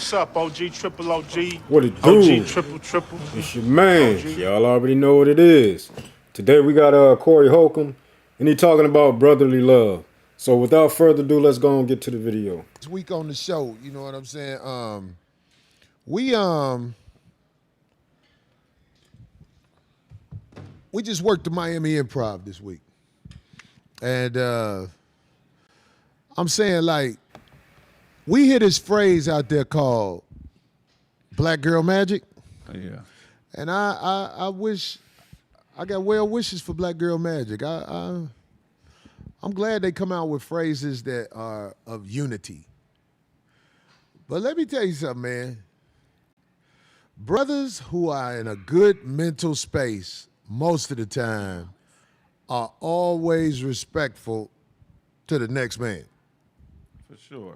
What's up, OG, triple OG, What it do? OG, triple triple, It's your man. OG. Y'all already know what it is. Today we got Corey Holcomb, and he talking about brotherly love. So without further ado, let's go and get to the video. This week on the show, you know what I'm saying? We just worked the Miami Improv this week. And I'm saying, like, we hear this phrase out there called black girl magic. Yeah. And I wish, I got well wishes for black girl magic. I'm glad they come out with phrases that are of unity. But let me tell you something, man. Brothers who are in a good mental space most of the time are always respectful to the next man. For sure.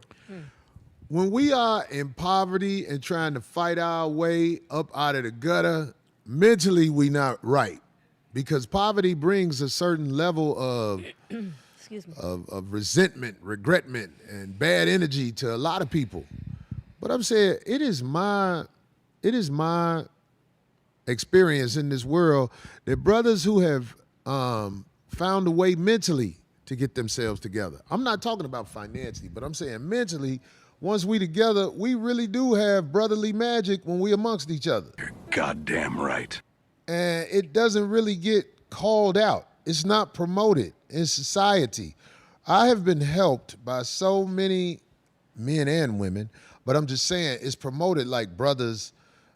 When we are in poverty and trying to fight our way up out of the gutter, mentally we not right. Because poverty brings a certain level of Excuse me. of resentment, regretment, and bad energy to a lot of people. But I'm saying it is my experience in this world that brothers who have found a way mentally to get themselves together. I'm not talking about financially, but I'm saying mentally, once we together, we really do have brotherly magic when we amongst each other. You're goddamn right. And it doesn't really get called out. It's not promoted in society. I have been helped by so many men and women, but I'm just saying it's promoted like brothers.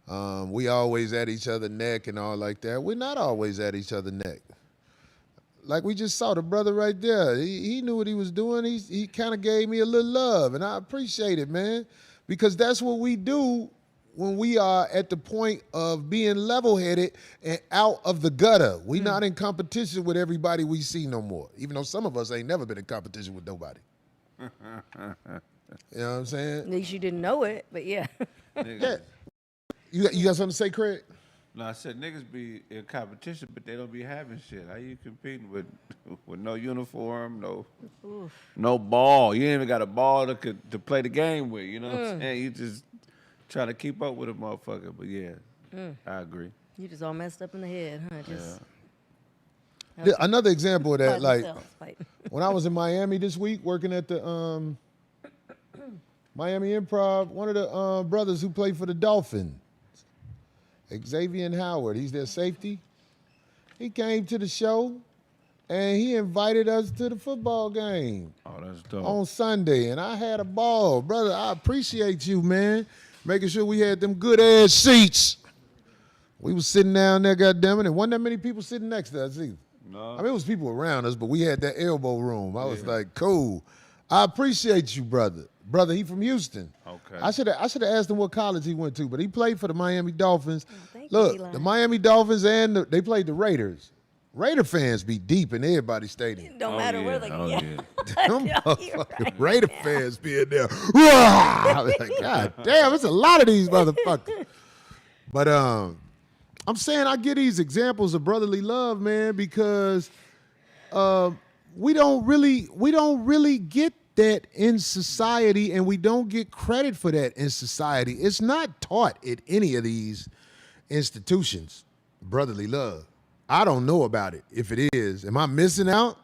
We always at each other's neck and all like that. We're not always at each other's neck. Like we just saw the brother right there. He knew what he was doing. He kind of gave me a little love, and I appreciate it, man, because that's what we do when we are at the point of being level-headed and out of the gutter. We not in competition with everybody we see no more, even though some of us ain't never been in competition with nobody. You know what I'm saying? At least you didn't know it, but yeah. Yeah. You got something to say, Craig? No, I said niggas be in competition, but they don't be having shit. How you competing with no uniform, no ball? You ain't even got a ball to play the game with. You know what I'm saying? You just try to keep up with a motherfucker. But yeah, I agree. You just all messed up in the head, huh? Just Another example of that, fighting like themselves, fighting. when I was in Miami this week working at the Miami Improv, one of the brothers who played for the Dolphins, Xavier Howard, he's their safety. He came to the show and he invited us to the football game Oh, that's dope. on Sunday, and I had a ball. Brother, I appreciate you, man, making sure we had them good-ass seats. We was sitting down there, goddammit, and wasn't that many people sitting next to us either. No. I mean, it was people around us, but we had that elbow room. I was like, cool. I appreciate you, brother. Brother, he from Houston. Okay. I should have asked him what college he went to, but he played for the Miami Dolphins. Thank you, Look, Eli. the Miami Dolphins they played the Raiders. Raider fans be deep in everybody's stadium. Don't Oh, matter yeah. where they Oh, go. yeah. Them You're motherfucking right. Raider fans be in there. I was like, God damn, it's a lot of these motherfuckers. But I'm saying I get these examples of brotherly love, man, because we don't really get that in society, and we don't get credit for that in society. It's not taught at any of these institutions, brotherly love. I don't know about it. If it is, am I missing out?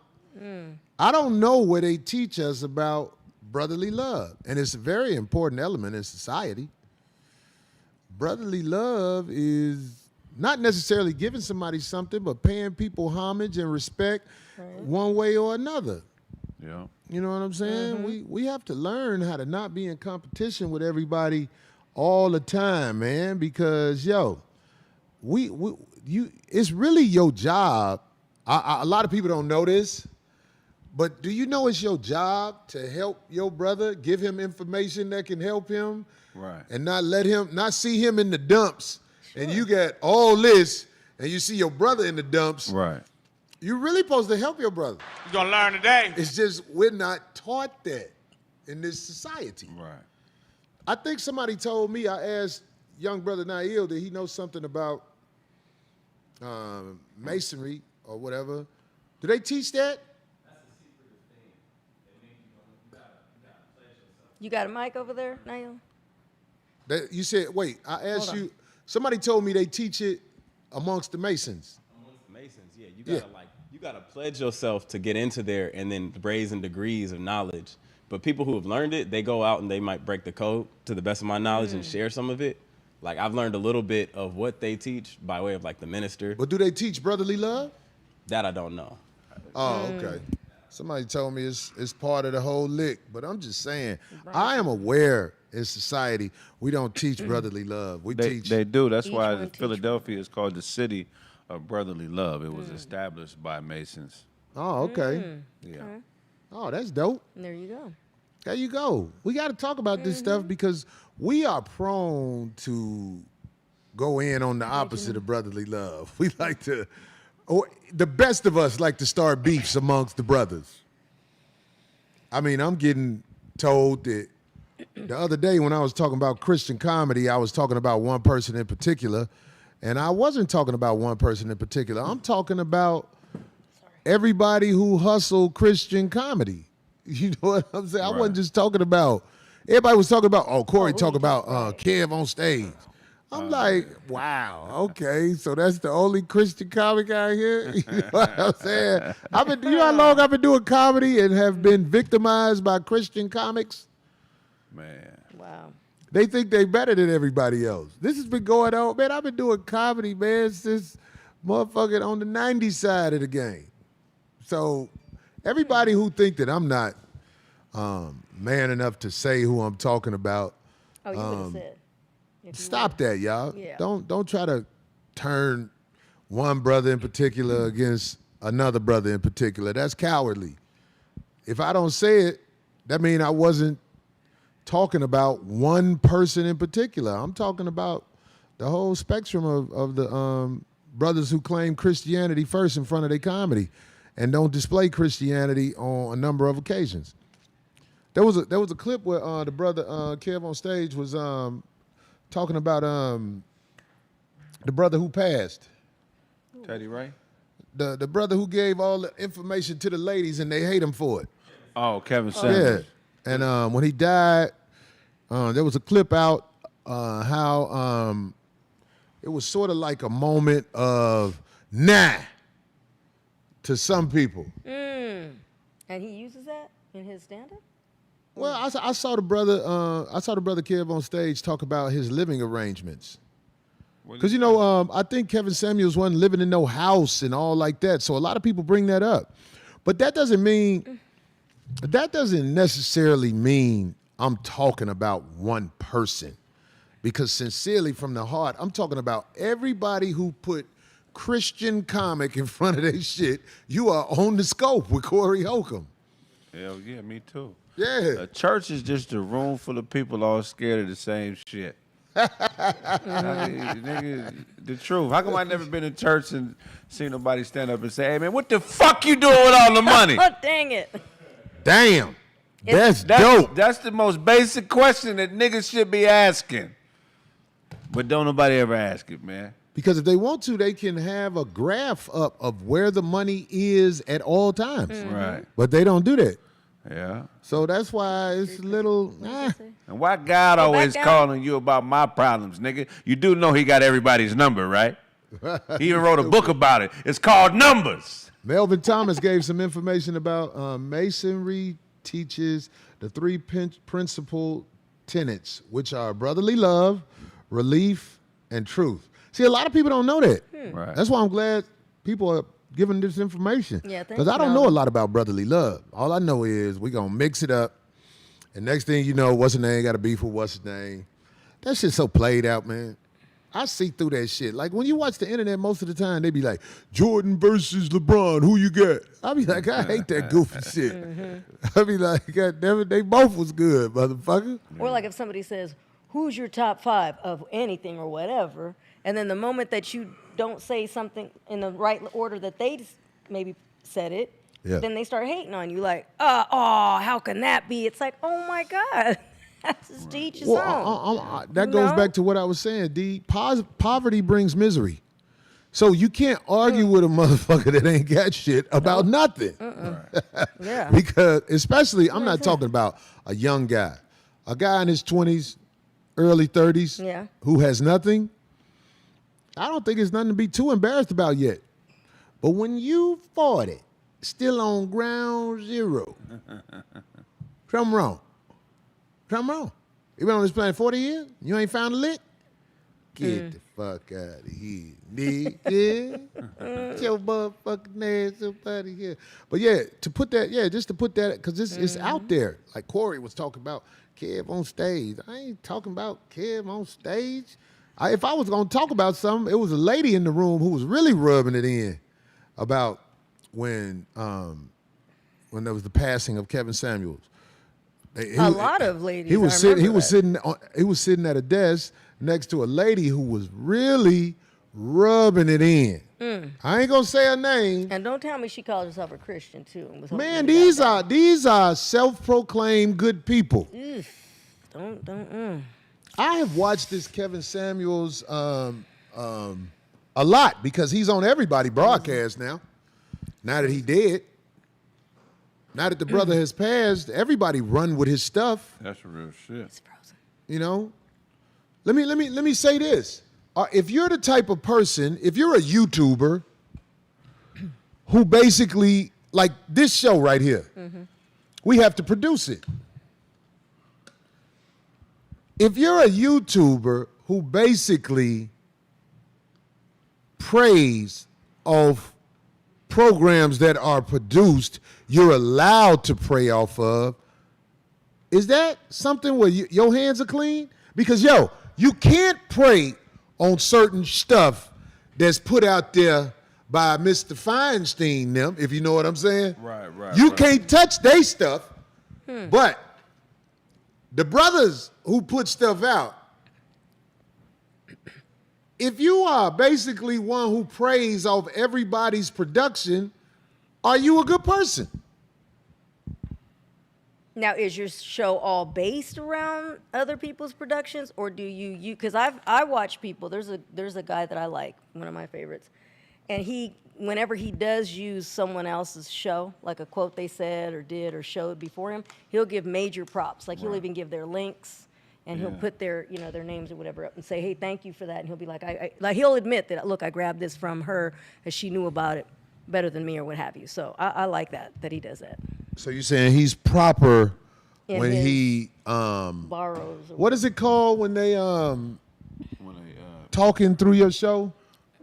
I don't know where they teach us about brotherly love, and it's a very important element in society. Brotherly love is not necessarily giving somebody something, but paying people homage and respect one way or another. Yeah. You know what I'm saying? We have to learn how to not be in competition with everybody all the time, man, because it's really your job. A lot of people don't know this, but do you know it's your job to help your brother, give him information that can help him, Right. and not see him in the dumps, and you got all this, and you see your brother in the dumps. Right. You're really supposed to help your brother. You gonna learn today? It's just we're not taught that in this society. Right. I think somebody told me, I asked young brother Nail, did he know something about masonry or whatever? Do they teach that? You got a mic over there, Nail? You said, wait, I asked you, somebody told me they teach it amongst the Masons. Amongst the Masons, yeah. You gotta pledge yourself to get into there and then raise in degrees of knowledge. But people who have learned it, they go out and they might break the code to the best of my knowledge and share some of it. Like I've learned a little bit of what they teach by way of like the minister. But do they teach brotherly love? That I don't know. Oh, okay. Somebody told me it's part of the whole lick, but I'm just saying, I am aware in society we don't teach brotherly love. They do. That's Each why one teach Philadelphia is called the city of brotherly love. It was established by Masons. Oh, okay. Yeah. Oh, that's dope. There you go. There you go. We got to talk about this stuff because we are prone to go in on the opposite of brotherly love. We like to, or the best of us like to start beefs amongst the brothers. I mean, I'm getting told that the other day when I was talking about Christian comedy, I was talking about one person in particular, and I wasn't talking about one person in particular. I'm talking about everybody who hustled Christian comedy. You know what I'm saying? I wasn't just talking about, everybody was talking about, Corey talking about Kev on stage. I'm like, wow, okay, so that's the only Christian comic out here? You know what I'm saying? You know how long I've been doing comedy and have been victimized by Christian comics? Man. Wow. They think they better than everybody else. This has been going on, man. I've been doing comedy, man, since motherfucking on the 90s side of the game. So everybody who think that I'm not man enough to say who I'm talking about, Oh, you would have said. If you stop that, y'all. Yeah. Don't try to turn one brother in particular against another brother in particular. That's cowardly. If I don't say it, that means I wasn't talking about one person in particular. I'm talking about the whole spectrum of the brothers who claim Christianity first in front of their comedy and don't display Christianity on a number of occasions. There was a clip where the brother Kev on stage was talking about the brother who passed. Teddy Ray? The brother who gave all the information to the ladies and they hate him for it. Oh, Kevin Samuels. Yeah. And when he died, there was a clip out how it was sort of like a moment of nah to some people. And he uses that in his stand-up? Well, I saw the brother Kev on stage talk about his living arrangements. Because, I think Kevin Samuels wasn't living in no house and all like that. So a lot of people bring that up. But that doesn't necessarily mean I'm talking about one person. Because sincerely from the heart, I'm talking about everybody who put Christian comic in front of their shit. You are on the scope with Corey Holcomb. Hell yeah, me too. Yeah. A church is just a room full of people all scared of the same shit. Nigga, the truth. How come I never been in church and seen nobody stand up and say, "Hey man, what the fuck you doing with all the money?" Oh, dang it. Damn. That's dope. That's the most basic question that niggas should be asking. But don't nobody ever ask it, man. Because if they want to, they can have a graph up of where the money is at all times. Right. But they don't do that. Yeah. So that's why it's a little, And why God always down. calling you about my problems, nigga? You do know he got everybody's number, right? He even wrote a book about it. It's called Numbers. Melvin Thomas gave some information about Masonry teaches the three principal tenets, which are brotherly love, relief, and truth. See, a lot of people don't know that. Right. That's why I'm glad people are giving this information. Yeah, thank Because you, I don't know a Melvin. lot about brotherly love. All I know is we're going to mix it up. And next thing you know, what's his name got a beef with what's his name. That shit's so played out, man. I see through that shit. Like, when you watch the internet most of the time, they be like, Jordan versus LeBron, who you got? I be like, I hate that goofy shit. I be like, God damn it, they both was good, motherfucker. Or like if somebody says, who's your top 5 of anything or whatever, and then the moment that you don't say something in the right order that they maybe said it, Yeah. then they start hating on you like, how can that be? It's like, oh my God, that's just to each his own. That goes No? back to what I was saying, D. Poverty brings misery. So you can't argue with a motherfucker that ain't got shit about nothing. Yeah. Because, especially, I'm not talking about a young guy. A guy in his 20s early 30s, Yeah. who has nothing, I don't think it's nothing to be too embarrassed about yet. But when you 40, still on ground zero, something wrong. Something wrong. You been on this planet 40 years? You ain't found a lick? Get the fuck out of here, nigga. Get your motherfucking ass up out of here. But yeah, just to put that, because it's out there. Like Corey was talking about Kev on stage. I ain't talking about Kev on stage. If I was going to talk about something, it was a lady in the room who was really rubbing it in about when there was the passing of Kevin Samuels. A lot of ladies. He was sitting at a desk next to a lady who was really rubbing it in. I ain't gonna say her name. And don't tell me she called herself a Christian too. And was Man, these are self-proclaimed good people. Don't. I have watched this Kevin Samuels a lot because he's on everybody broadcast now. Now that he dead. Now that the brother has passed, everybody run with his stuff. That's real shit. It's frozen. You know, let me say this: if you're the type of person, if you're a YouTuber who basically like this show right here, we have to produce it. If you're a YouTuber who basically prays of programs that are produced, you're allowed to pray off of. Is that something where your hands are clean? Because, you can't pray on certain stuff that's put out there by Mr. Feinstein, them, if you know what I'm saying. Right. You can't touch their stuff, but the brothers who put stuff out, if you are basically one who prays off everybody's production, are you a good person? Now, is your show all based around other people's productions, or do you? Because I watch people. There's a guy that I like, one of my favorites, and whenever he does use someone else's show, like a quote they said or did or showed before him, he'll give major props. Like he'll even give their links. And he'll put their names or whatever up and say, hey, thank you for that. And he'll be like, like he'll admit that, look, I grabbed this from her as she knew about it better than me or what have you. So I like that he does that. So you're saying he's proper In when his he borrows. Or what is it called when they talking through your show?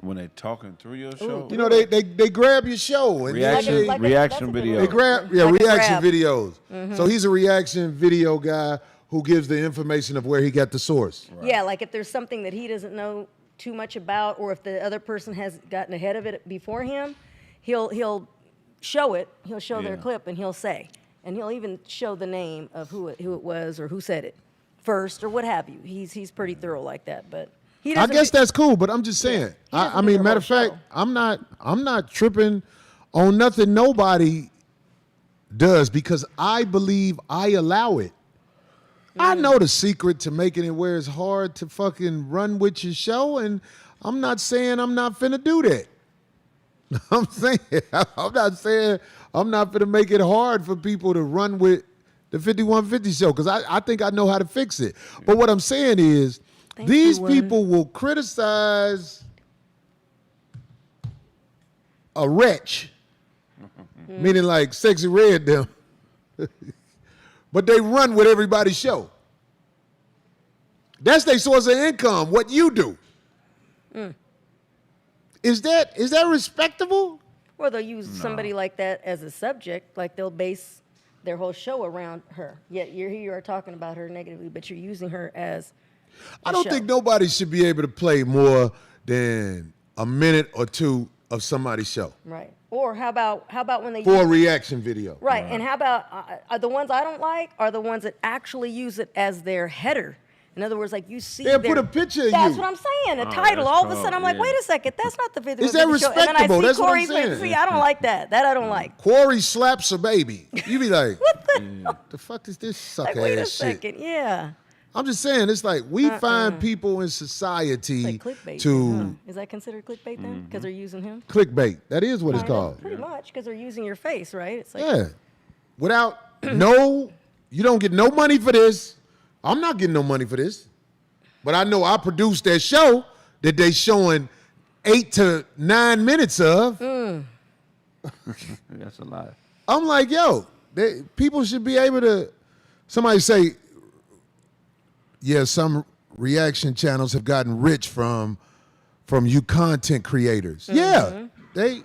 When they talking through your show, You know, they grab your show and reaction Like a- reaction that's a good video. they grab Like a reaction grab. videos. So he's a reaction video guy who gives the information of where he got the source. Yeah, like if there's something that he doesn't know too much about, or if the other person has gotten ahead of it before him, he'll show it. He'll show their clip and he'll say, and he'll even show the name of who it was or who said it first or what have you. He's pretty thorough like that, but he I doesn't. guess that's cool, but I'm just saying. He doesn't I do mean, the matter of whole fact, show. I'm not tripping on nothing nobody does because I believe I allow it. I know the secret to making it where it's hard to fucking run with your show, and I'm not saying I'm not finna do that. I'm not saying I'm not finna make it hard for people to run with the 5150 show because I think I know how to fix it. But what I'm saying is these people will criticize a wretch, meaning like Sexy Red them, but they run with everybody's show. That's their source of income, what you do. Is that respectable? Or they'll use somebody like that as a subject, like they'll base their whole show around her. Yet here you are talking about her negatively, but you're using her as I don't think nobody should be able to play more than a minute or two of somebody's show right. Or how about when they for a use, reaction video. right? And how about the ones I don't like are the ones that actually use it as their header. In other words, like you see, They'll put a picture of That's you. what I'm saying. The title. that's All of a cold, sudden, I'm like, yeah. wait a second, that's not the 50. Is that show. And then I respectable? see That's what I'm Corey saying. See, I don't like that. That I don't like. Corey slaps a baby. You be like, what the fuck is this suck Like, wait a ass shit? second, yeah. I'm just saying, it's like we find people in society Like clickbait. to then, huh? Is that considered clickbait then? Because they're using him. clickbait. That is what it's Kinda, called. Pretty much, because they're using your face, right? It's like, Yeah. Without you don't get no money for this. I'm not getting no money for this. But I know I produced that show that they showing 8 to 9 minutes of. That's a lot. I'm like, yo, people should be able to. Somebody say, yeah, some reaction channels have gotten rich from you content creators. Yeah, they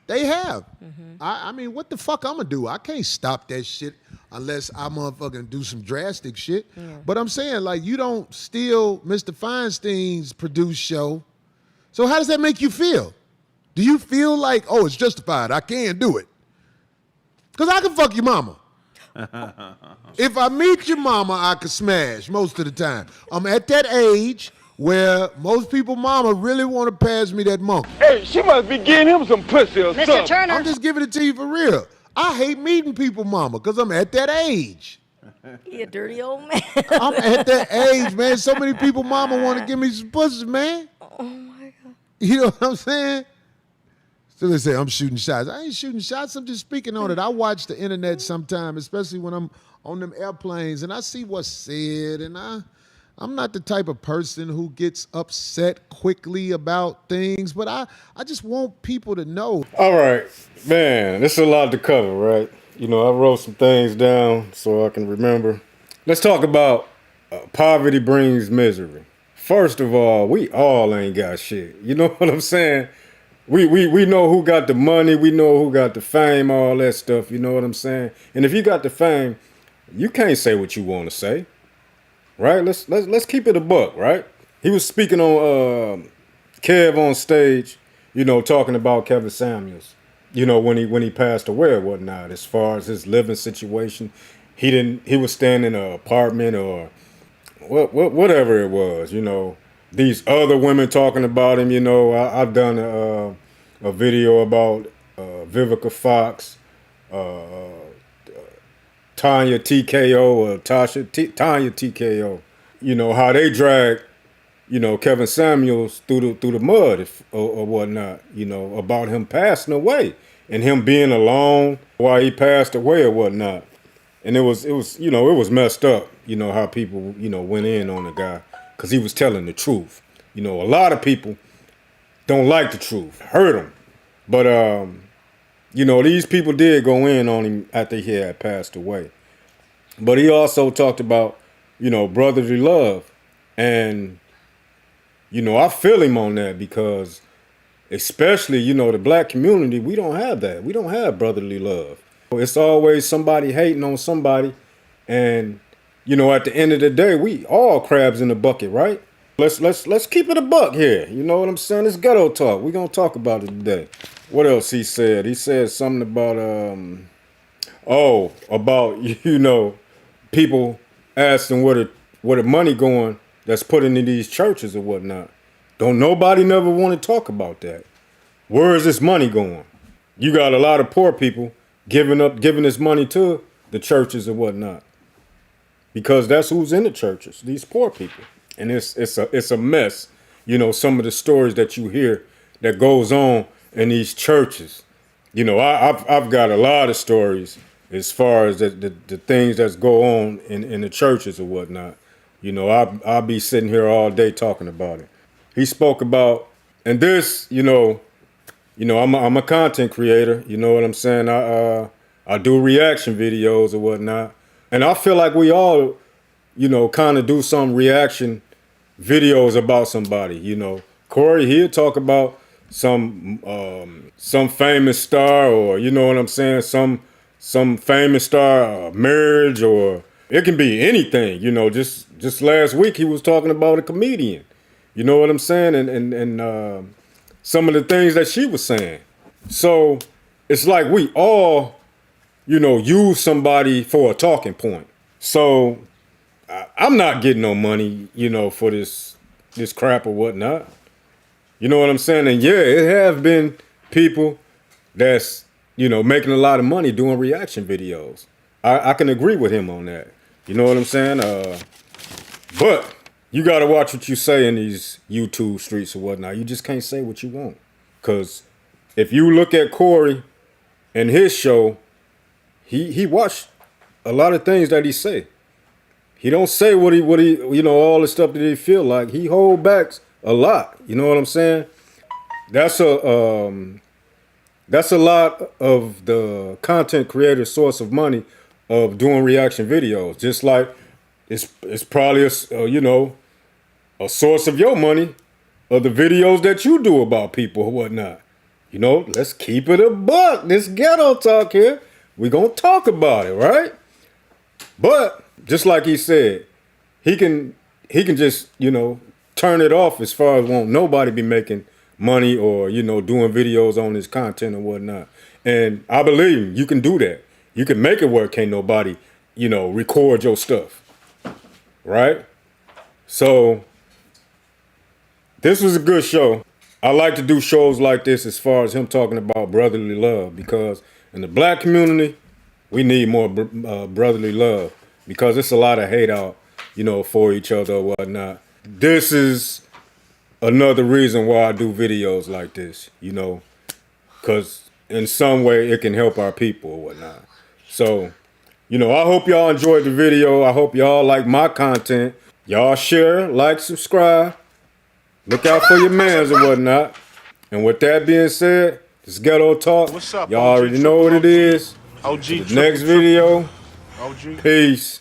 have. I mean, what the fuck I'm gonna do? I can't stop that shit unless I motherfucking do some drastic shit. But I'm saying, like, you don't steal Mr. Feinstein's produced show. So how does that make you feel? Do you feel like, oh, it's justified, I can't do it? Because I can fuck your mama. If I meet your mama, I can smash most of the time. I'm at that age where most people mama really want to pass me that monkey. Hey, she must be getting him some pussy or Mr. something. Turner. I'm just giving it to you for real. I hate meeting people mama because I'm at that age. You dirty old man. I'm at that age, man. So many people mama want to give me some pussy, man. Oh my God. You know what I'm saying? So they say I'm shooting shots. I ain't shooting shots. I'm just speaking on it. I watch the internet sometime, especially when I'm on them airplanes, and I see what's said, and I'm not the type of person who gets upset quickly about things, but I just want people to know. All right, man, this is a lot to cover, right? You know, I wrote some things down so I can remember. Let's talk about poverty brings misery. First of all, we all ain't got shit. You know what I'm saying? We know who got the money, we know who got the fame, all that stuff, you know what I'm saying? And if you got the fame, you can't say what you want to say. Right? Let's keep it a buck, right? He was speaking on Kev on stage, you know, talking about Kevin Samuels, you know, when he passed away or whatnot, as far as his living situation. He was staying in an apartment or whatever it was, you know. These other women talking about him, you know. I've done a video about Vivica Fox, Tanya TKO or Tanya TKO, you know, how they dragged, you know, Kevin Samuels through the mud or whatnot, you know, about him passing away and him being alone while he passed away or whatnot. And it was you know, it was messed up, you know, how people, you know, went in on the guy because he was telling the truth. You know, a lot of people don't like the truth, hurt him. But, you know, these people did go in on him after he had passed away. But he also talked about, you know, brotherly love. And, you know, I feel him on that because especially, you know, the black community, we don't have that. We don't have brotherly love. It's always somebody hating on somebody. And, you know, at the end of the day, we all crabs in the bucket, right? Let's keep it a buck here. You know what I'm saying? It's ghetto talk. We're going to talk about it today. What else he said? He said something about, you know, people asking where the money going that's put into these churches or whatnot. Don't nobody never want to talk about that. Where is this money going? You got a lot of poor people giving this money to the churches or whatnot. Because that's who's in the churches, these poor people. And it's a mess. You know, some of the stories that you hear that goes on in these churches. You know, I've got a lot of stories as far as the things that go on in the churches or whatnot. You know, I'll be sitting here all day talking about it. He spoke about, and this, you know, I'm a content creator. You know what I'm saying? I do reaction videos or whatnot, and I feel like we all, you know, kind of do some reaction videos about somebody. You know, Corey, he'll talk about some famous star, or you know what I'm saying, some famous star marriage, or it can be anything. You know, just last week he was talking about a comedian. You know what I'm saying, and some of the things that she was saying. So it's like we all, you know, use somebody for a talking point. So I'm not getting no money, you know, for this crap or whatnot. You know what I'm saying? And yeah, it have been people that's, you know, making a lot of money doing reaction videos. I can agree with him on that. You know what I'm saying? But you got to watch what you say in these YouTube streets or whatnot. You just can't say what you want. Because if you look at Corey and his show, he watched a lot of things that he say. he don't say what he all the stuff that he feel like. He hold back a lot. You know what I'm saying? That's a lot of the content creator source of money of doing reaction videos. Just like it's probably a source of your money of the videos that you do about people or whatnot. You know, let's keep it a buck. This ghetto talk here, we gonna talk about it, right? But just like he said, he can just turn it off as far as won't nobody be making money or doing videos on his content or whatnot. And I believe him, you can do that. You can make it work. Can't nobody record your stuff, right? So this was a good show. I like to do shows like this as far as him talking about brotherly love, because in the black community, we need more brotherly love, because it's a lot of hate out, for each other or whatnot. This is another reason why I do videos like this, because in some way it can help our people or whatnot. So, I hope y'all enjoyed the video. I hope y'all like my content. Y'all share, like, subscribe. Look out for your mans and whatnot. And with that being said, this ghetto talk. What's up, Y'all OG, already know what it is. OG, The next video. OG. Peace.